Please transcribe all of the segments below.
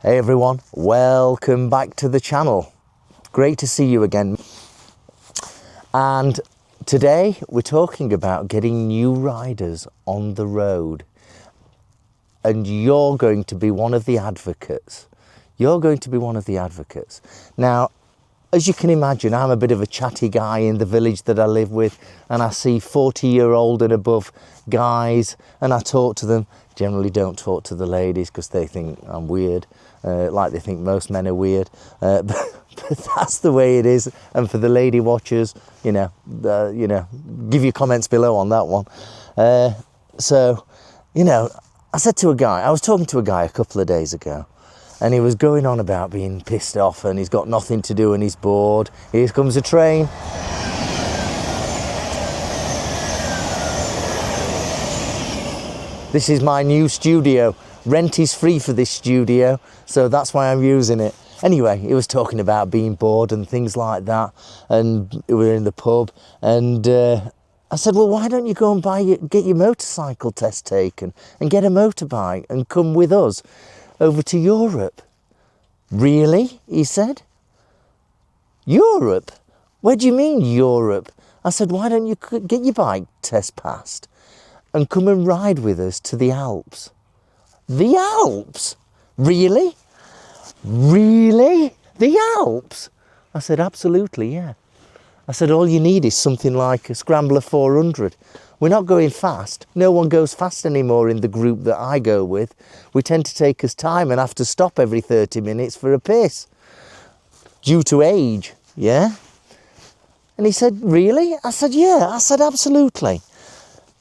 Hey everyone, welcome back to the channel. Great to see you again. And today we're talking about getting new riders on the road. And you're going to be one of the advocates. You're going to be one of the advocates. Now, as you can imagine, I'm a bit of a chatty guy in the village that I live with, and I see 40-year-old and above guys, and I talk to them. Generally don't talk to the ladies because they think I'm weird, like they think most men are weird. But that's the way it is. And for the lady watchers, give your comments below on that one. I was talking to a guy a couple of days ago, and he was going on about being pissed off and he's got nothing to do and he's bored. Here comes a train. This is my new studio. Rent is free for this studio, so that's why I'm using it. Anyway, he was talking about being bored and things like that, and we were in the pub, and I said, well, why don't you go and get your motorcycle test taken and get a motorbike and come with us over to Europe? Really? He said. Europe? Where do you mean Europe? I said, why don't you get your bike test passed and come and ride with us to the Alps? The Alps? Really? Really? The Alps? I said, absolutely, yeah. I said, all you need is something like a Scrambler 400. We're not going fast. No one goes fast anymore in the group that I go with. We tend to take us time and have to stop every 30 minutes for a piss. Due to age, yeah? And he said, really? I said, yeah. I said, absolutely.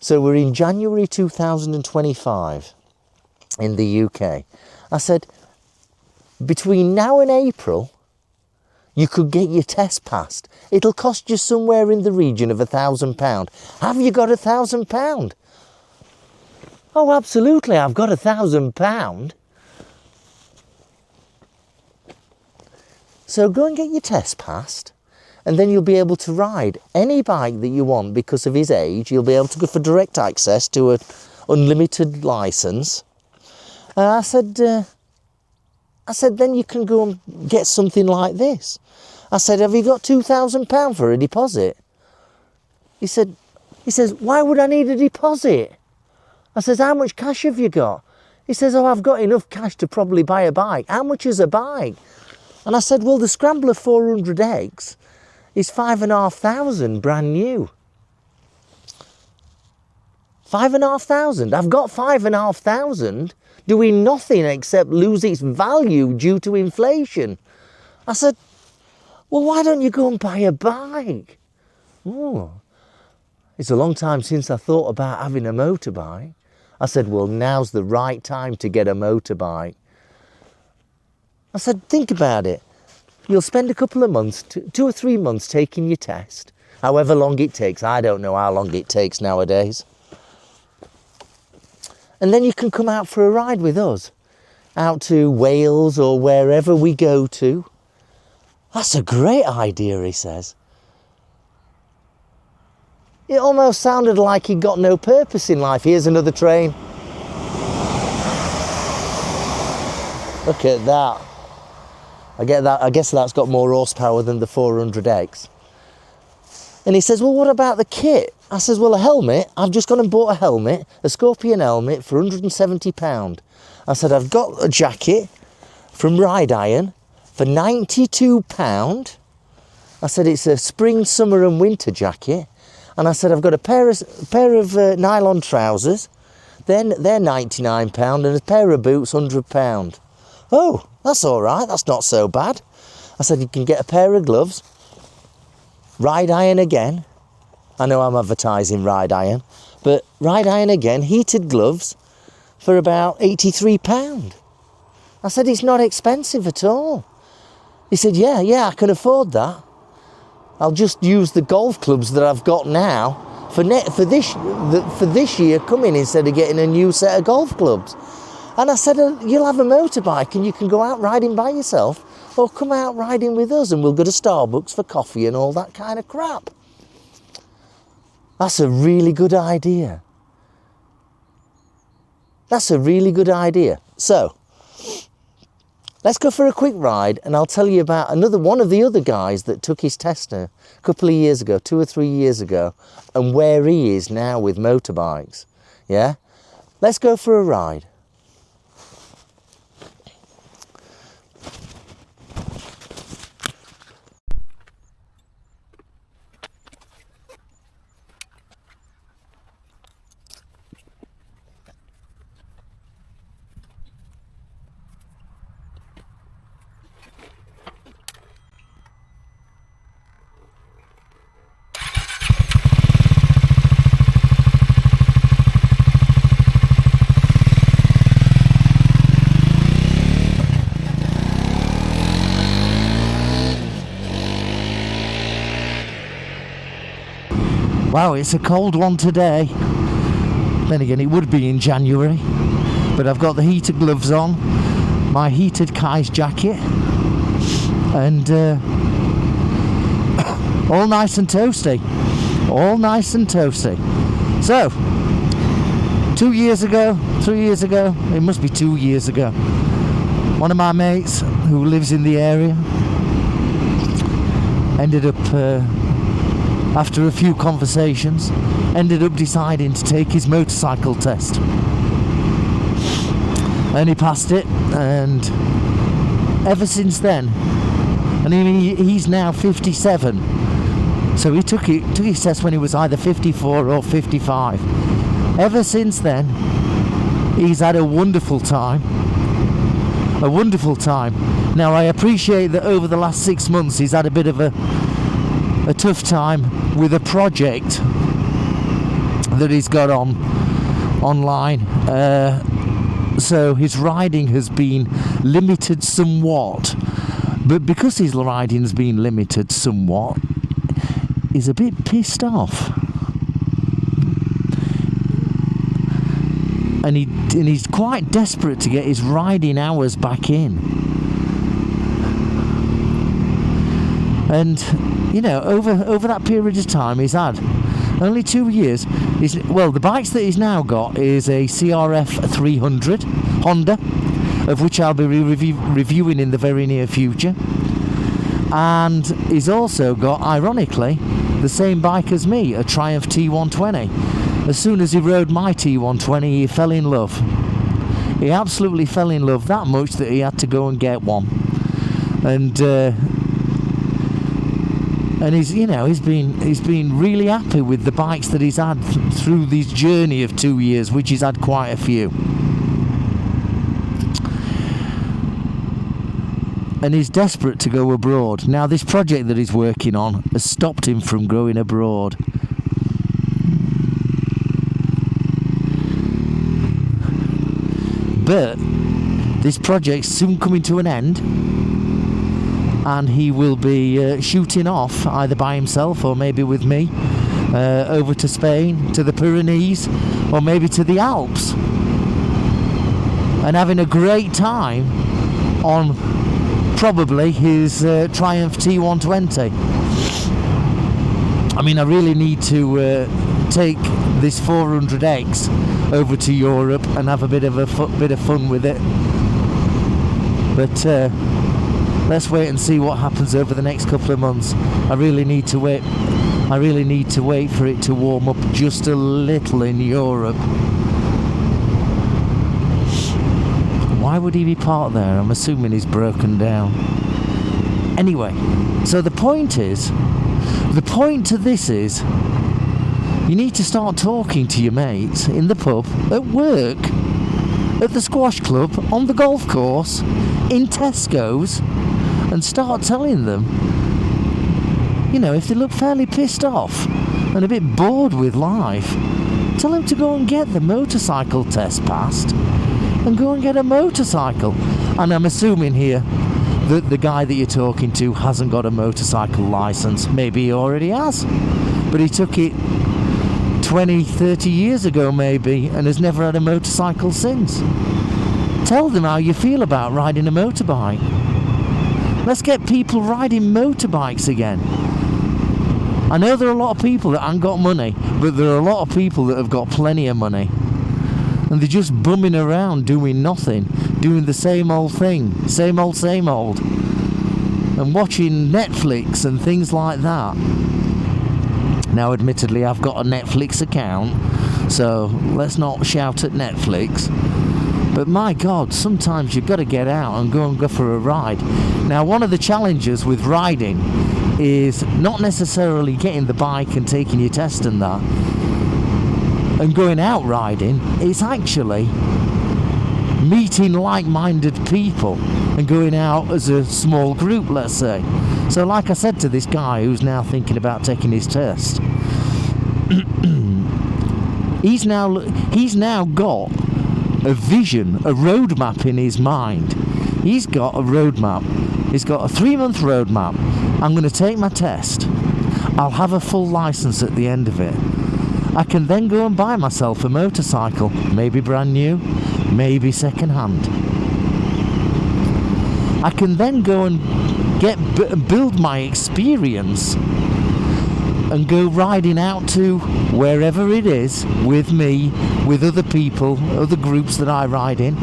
So we're in January 2025 in the UK. I said, between now and April, you could get your test passed. It'll cost you somewhere in the region of £1,000. Have you got £1,000? Oh, absolutely, I've got £1,000. So go and get your test passed, and then you'll be able to ride any bike that you want because of his age. You'll be able to go for direct access to an unlimited licence. And I said, then you can go and get something like this. I said, have you got £2,000 for a deposit? He says, why would I need a deposit? I says, how much cash have you got? He says, oh, I've got enough cash to probably buy a bike. How much is a bike? And I said, well, the Scrambler 400X is 5,500 brand new. 5,500. I've got 5,500 doing nothing except lose its value due to inflation. I said, well, why don't you go and buy a bike? Oh, it's a long time since I thought about having a motorbike. I said, well, now's the right time to get a motorbike. I said, think about it. You'll spend a couple of months, 2 or 3 months taking your test, however long it takes. I don't know how long it takes nowadays. And then you can come out for a ride with us, out to Wales or wherever we go to. That's a great idea, he says. It almost sounded like he'd got no purpose in life. Here's another train. Look at that. I get that. I guess that's got more horsepower than the 400X. And he says, well, what about the kit? I says, well, a helmet. I've just gone and bought a helmet, a Scorpion helmet for £170. I said, I've got a jacket from Ride Iron for £92. I said, it's a spring, summer and winter jacket. And I said, I've got a pair of nylon trousers. They're £99 and a pair of boots, £100. Oh, that's all right. That's not so bad. I said, you can get a pair of gloves. Ride Iron again. I know I'm advertising Ride Iron, but Ride Iron again, heated gloves for about £83. I said, it's not expensive at all. He said, yeah, I can afford that. I'll just use the golf clubs that I've got now for this year coming instead of getting a new set of golf clubs. And I said, you'll have a motorbike and you can go out riding by yourself or come out riding with us and we'll go to Starbucks for coffee and all that kind of crap. That's a really good idea. That's a really good idea. So, Let's go for a quick ride and I'll tell you about another one of the other guys that took his test a couple of years ago, 2 or 3 years ago, and where he is now with motorbikes. Yeah? Let's go for a ride. Wow, it's a cold one today. Then again, it would be in January. But I've got the heated gloves on, my heated Kai's jacket, and all nice and toasty. All nice and toasty. So, 2 years ago, 3 years ago, it must be 2 years ago, one of my mates who lives in the area ended up, after a few conversations, ended up deciding to take his motorcycle test. And he passed it, and ever since then, and he's now 57, so he took his test when he was either 54 or 55. Ever since then, he's had a wonderful time. A wonderful time. Now, I appreciate that over the last 6 months he's had a bit of a tough time with a project that he's got online. So his riding has been limited somewhat. But because his riding's been limited somewhat, he's a bit pissed off. And he's quite desperate to get his riding hours back in. And, you know, over that period of time, he's had only 2 years. The bikes that he's now got is a CRF 300 Honda, of which I'll be reviewing in the very near future. And he's also got, ironically, the same bike as me, a Triumph T120. As soon as he rode my T120, he fell in love. He absolutely fell in love that much that he had to go and get one. And he's been really happy with the bikes that he's had through this journey of 2 years, which he's had quite a few. And he's desperate to go abroad. Now, this project that he's working on has stopped him from going abroad. But this project's soon coming to an end, and he will be shooting off, either by himself or maybe with me, over to Spain, to the Pyrenees, or maybe to the Alps, and having a great time on probably his Triumph T120. I mean, I really need to take this 400X over to Europe and have a bit of fun with it. But let's wait and see what happens over the next couple of months. I really need to wait for it to warm up just a little in Europe. Why would he be parked there? I'm assuming he's broken down. Anyway, so the point to this is, you need to start talking to your mates in the pub, at work, at the squash club, on the golf course, in Tesco's, and start telling them, you know, if they look fairly pissed off and a bit bored with life, tell them to go and get the motorcycle test passed and go and get a motorcycle. And I'm assuming here that the guy that you're talking to hasn't got a motorcycle license. Maybe he already has, but he took it 20, 30 years ago maybe, and has never had a motorcycle since. Tell them how you feel about riding a motorbike. Let's get people riding motorbikes again. I know there are a lot of people that ain't got money, but there are a lot of people that have got plenty of money. and they're just bumming around doing nothing, doing the same old thing, same old, and watching Netflix and things like that. Now, admittedly, I've got a Netflix account, so let's not shout at Netflix. But my God, sometimes you've got to get out and go for a ride. Now, one of the challenges with riding is not necessarily getting the bike and taking your test and that, and going out riding. It's actually meeting like-minded people and going out as a small group, let's say. So like I said to this guy who's now thinking about taking his test, he's now got a vision, a roadmap in his mind. He's got a roadmap. He's got a 3-month roadmap. I'm going to take my test. I'll have a full license at the end of it. I can then go and buy myself a motorcycle, maybe brand new, maybe second hand. I can then go and build my experience and go riding out to wherever it is with me, with other people, other groups that I ride in,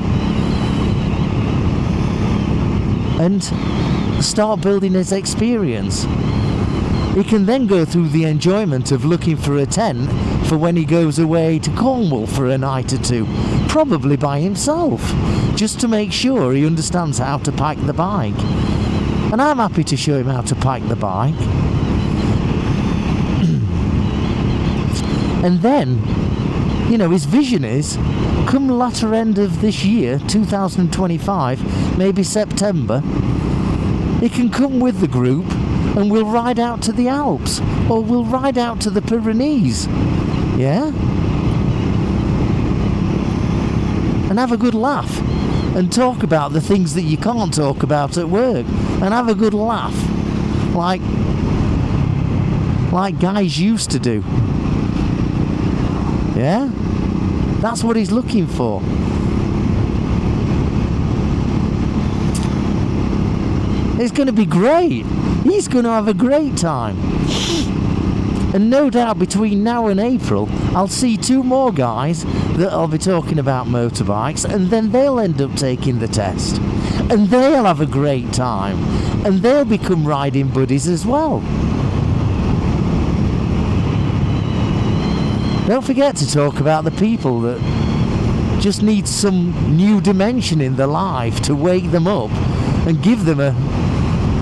and start building his experience. He can then go through the enjoyment of looking for a tent for when he goes away to Cornwall for a night or two, probably by himself, just to make sure he understands how to pack the bike. And I'm happy to show him how to pack the bike. And then, you know, his vision is, come latter end of this year, 2025, maybe September, he can come with the group and we'll ride out to the Alps, or we'll ride out to the Pyrenees, yeah? And have a good laugh, and talk about the things that you can't talk about at work, and have a good laugh, like guys used to do. Yeah? That's what he's looking for. It's going to be great. He's going to have a great time. And no doubt between now and April, I'll see 2 more guys that I'll be talking about motorbikes, and then they'll end up taking the test. And they'll have a great time. And they'll become riding buddies as well. Don't forget to talk about the people that just need some new dimension in their life to wake them up and give them a,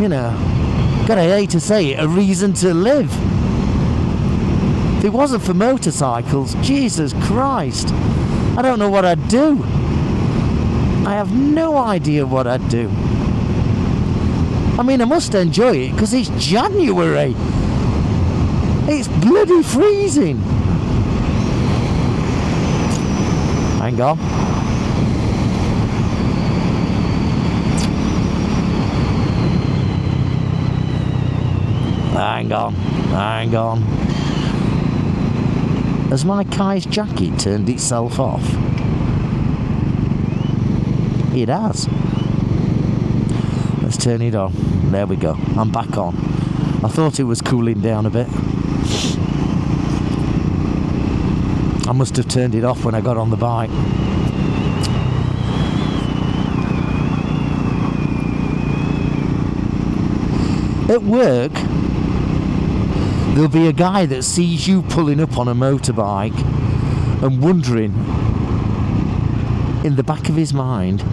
you know, God, I hate to say it, a reason to live. If it wasn't for motorcycles, Jesus Christ, I don't know what I'd do. I have no idea what I'd do. I mean, I must enjoy it because it's January. It's bloody freezing. Hang on. Hang on. Has my Kai's jacket turned itself off? It has. Let's turn it on. There we go. I'm back on. I thought it was cooling down a bit. I must have turned it off when I got on the bike. At work, there'll be a guy that sees you pulling up on a motorbike and wondering in the back of his mind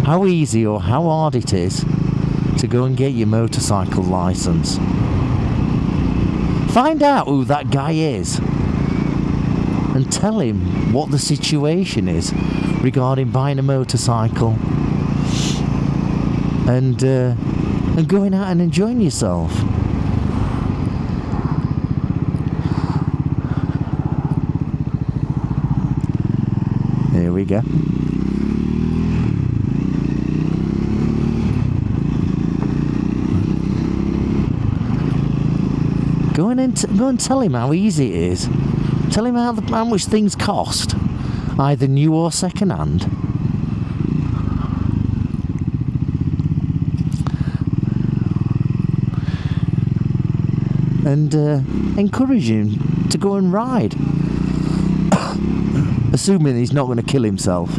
how easy or how hard it is to go and get your motorcycle license. Find out who that guy is and tell him what the situation is regarding buying a motorcycle and going out and enjoying yourself. There we go. Go and tell him how easy it is. Tell him how much things cost, either new or second hand. And encourage him to go and ride. assuming he's not going to kill himself.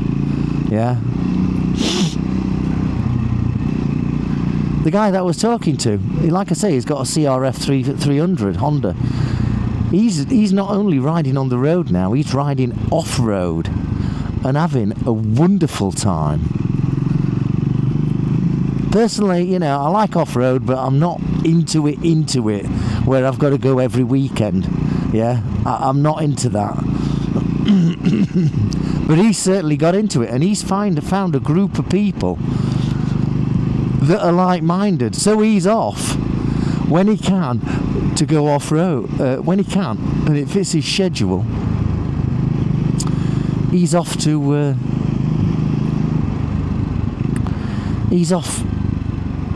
Yeah. The guy that I was talking to, like I say, he's got a CRF 300 Honda. He's not only riding on the road now, he's riding off-road and having a wonderful time. Personally, you know, I like off-road, but I'm not into it, where I've got to go every weekend. Yeah, I'm not into that. But he's certainly got into it, and he's found a group of people that are like-minded. So he's off when he can to go off-road, when he can, and it fits his schedule. He's off to he's off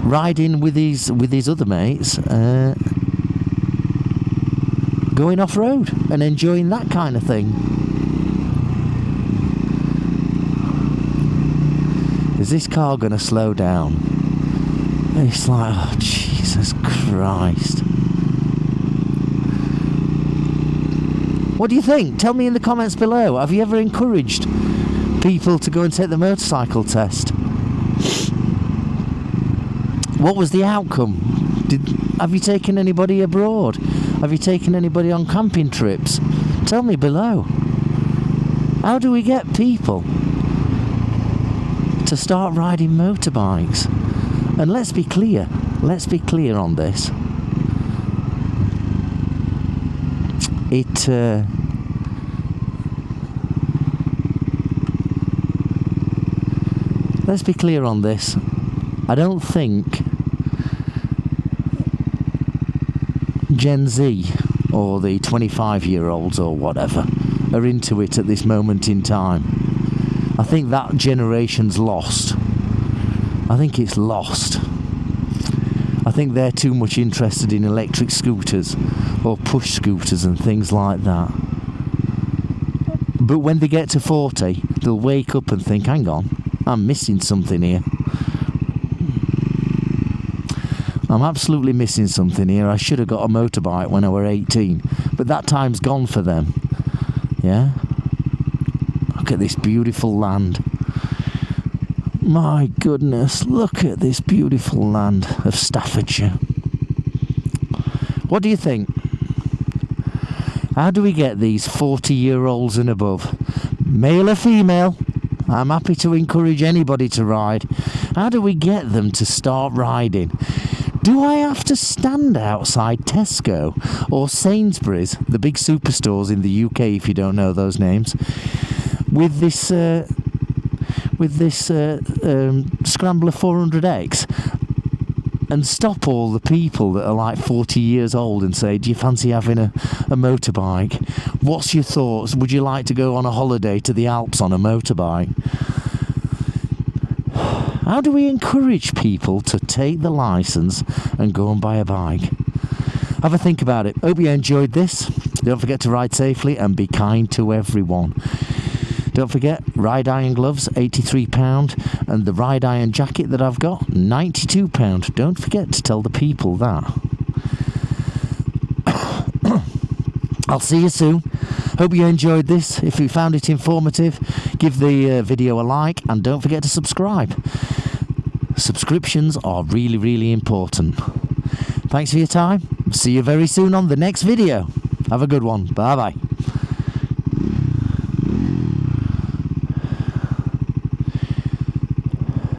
riding with his other mates, going off-road and enjoying that kind of thing. Is this car going to slow down? It's like, oh, Jesus Christ. What do you think? Tell me in the comments below. Have you ever encouraged people to go and take the motorcycle test? What was the outcome? Have you taken anybody abroad? Have you taken anybody on camping trips? Tell me below. How do we get people to start riding motorbikes? And let's be clear on this. Let's be clear on this. I don't think Gen Z or the 25-year-olds or whatever are into it at this moment in time. I think that generation's lost. I think it's lost. I think they're too much interested in electric scooters or push scooters and things like that. But when they get to 40, they'll wake up and think, hang on, I'm missing something here. I'm absolutely missing something here. I should have got a motorbike when I were 18. But that time's gone for them. Yeah? Look at this beautiful land. My goodness, look at this beautiful land of Staffordshire. What do you think? How do we get these 40-year-olds and above, male or female? I'm happy to encourage anybody to ride. How do we get them to start riding? Do I have to stand outside Tesco or Sainsbury's, the big superstores in the UK, if you don't know those names, with this Scrambler 400X and stop all the people that are like 40 years old and say, do you fancy having a motorbike? What's your thoughts? Would you like to go on a holiday to the Alps on a motorbike? How do we encourage people to take the licence and go and buy a bike? Have a think about it. Hope you enjoyed this. Don't forget to ride safely and be kind to everyone. Don't forget, ride iron gloves, £83, and the ride iron jacket that I've got, £92. Don't forget to tell the people that. I'll see you soon. Hope you enjoyed this. If you found it informative, give the video a like, and don't forget to subscribe. Subscriptions are really, really important. Thanks for your time. See you very soon on the next video. Have a good one. Bye-bye.